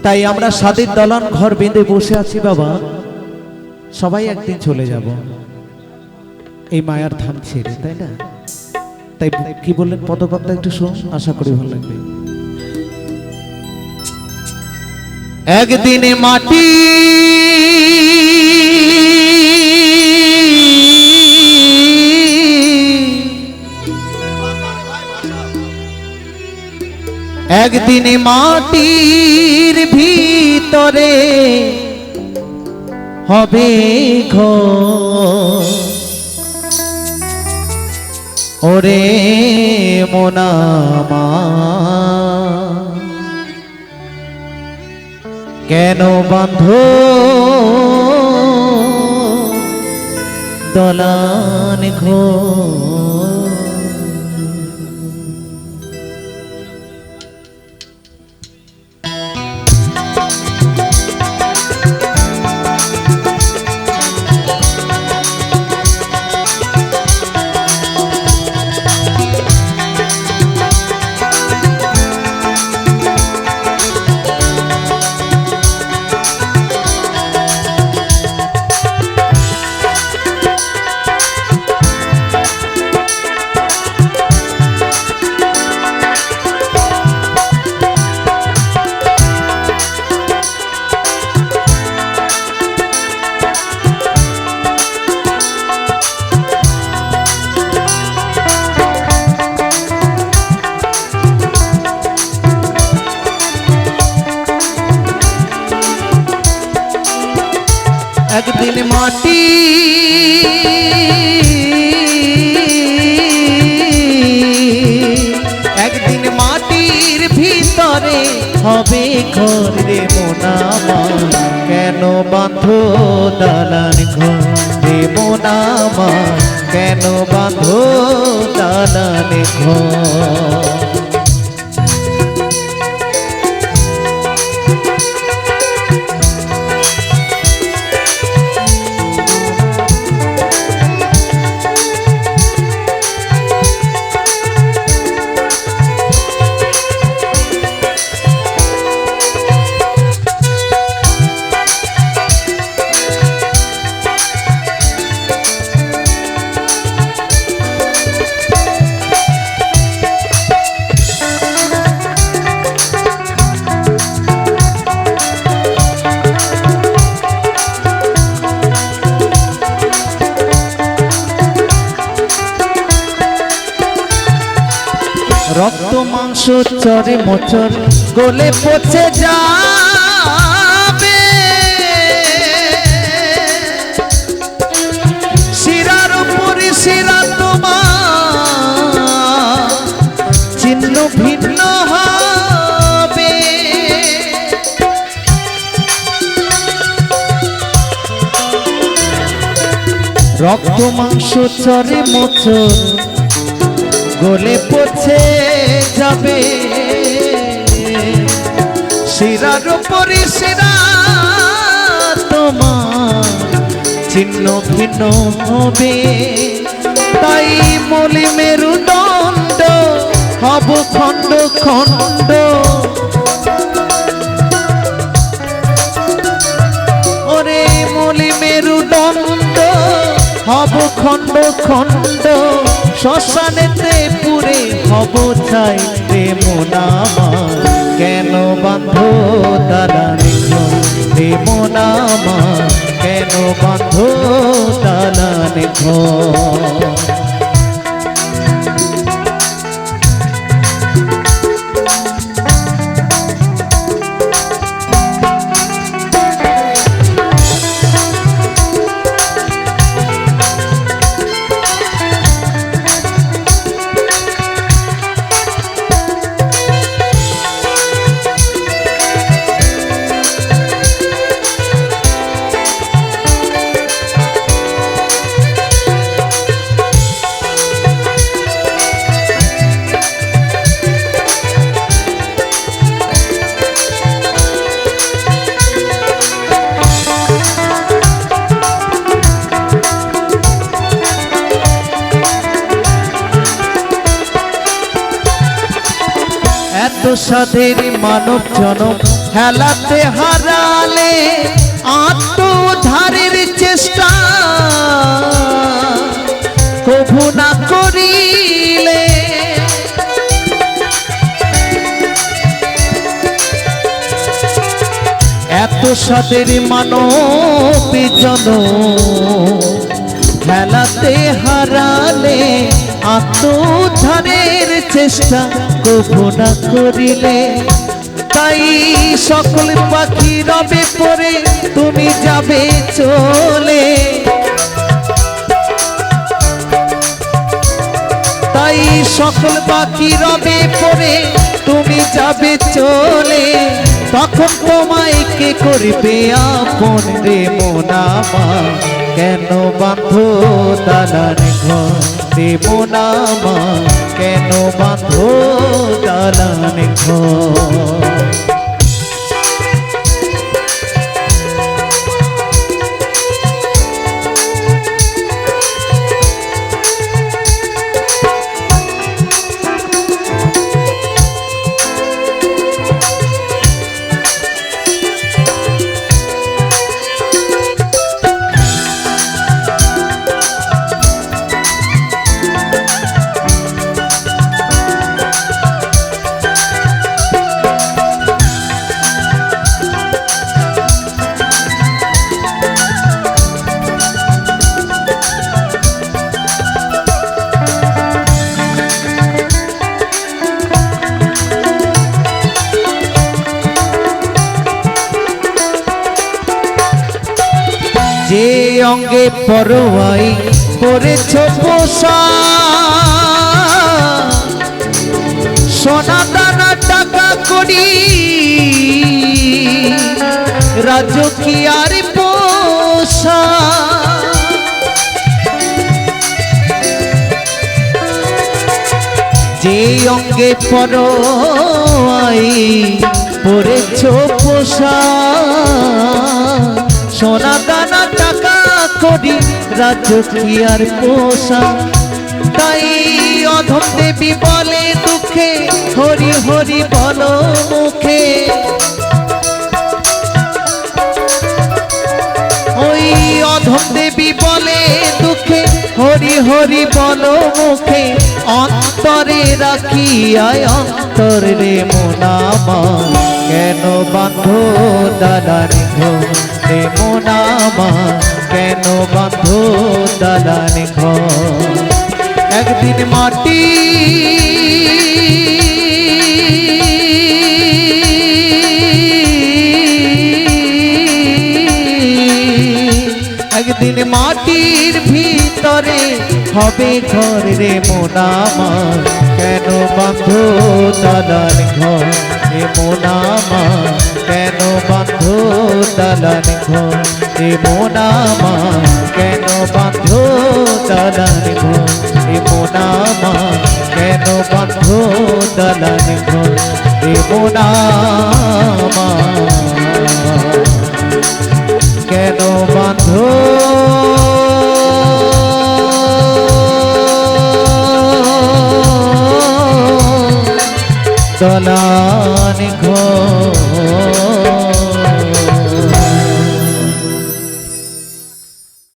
তাই আমরা স্বাদের দলন ঘর বেঁধে বসে আছি বাবা, সবাই একদিন চলে যাব এই মায়ার ধাম ছেড়ে, তাই না? তাই কি বললেন পদকর্তা, একটু শোন, আশা করি ভালো লাগবে। একদিনে মাটি একদিনে মাটির ভিতরে হবে ঘর, ওরে মোনামা কেন বাঁধ দলান ঘর। একদিন মাটি একদিন মাটির ভিতরে হবে ঘর রে মোনামা কেন বাঁধো দালান ঘর রে মোনামা কেন বাঁধো দালান ঘর। রক্ত মাংস চরে মোচর গলে পচে যাবে, শিরার উপরে শিরা তোমার চিহ্ন ভিন্ন হবে। রক্ত মাংস চরে মোচর গলে পচে যাবে, শিরার উপরে শিরা তোমার চিহ্ন ভিন্ন হবে। তাই মলি মেরুদণ্ড হব খণ্ড খণ্ড, ওরে মলি মেরুদণ্ড হব খণ্ড খণ্ড, শ্মশানেতে পুরে হব ছাই রে মোনামা কেন বাঁধো দালান ঘর রে মোনামা কেন বাঁধো দালান ঘর। এত সাধের মানব জনম হেলাতে হারালে আত্মধারের চেষ্টা কভু না করিলে, এত সাদের মানব জন হেলাতে হারালে আত্মধারের চেষ্টা কভু না করিলে। তাই সকল পাখি রবে পরে তুমি যাবে চলে, তাই সকল পাখি রবে পরে তুমি যাবে চলে। তখন তোমায় কে করবে আপন রে মন আমার, কেন বাঁধো দালান ঘর রে মন আমার, কেন বাঁধো দালান ঘর। যে অঙ্গে পরোয়াই করেছ পোশাক, সোনা দানা টাকা করি রাজকীয়ার পোশাক, যে অঙ্গে পরোয়াই করেছ পোশাক, সোনা দানা টাকা করি রাজকীয়ার পোশাক। তাই অধম দেবী বলে দুঃখে হরি হরি বলো মুখে, ওই অধম দেবী বলে দুঃখে হরি হরি বলো মুখে। অন্তরে রাখিয়ায় অন্তর রে মন আমার, কেন বাঁধো দালান ঘর রে মন আমার, কেন বাঁধো দালান ঘর। একদিন মাটি একদিন মাটির ভিতরে হবে ঘর রে মন আমার, কেন বাঁধো দালান ঘর রে মন আমার, কেন বাঁধো দালান ঘর রে মন আমার, কেন বাঁধো দালান ঘর রে মন আমার, কেন বাঁধো দালান ঘর রে মন আমার, কেন বাঁধো দালান ঘর।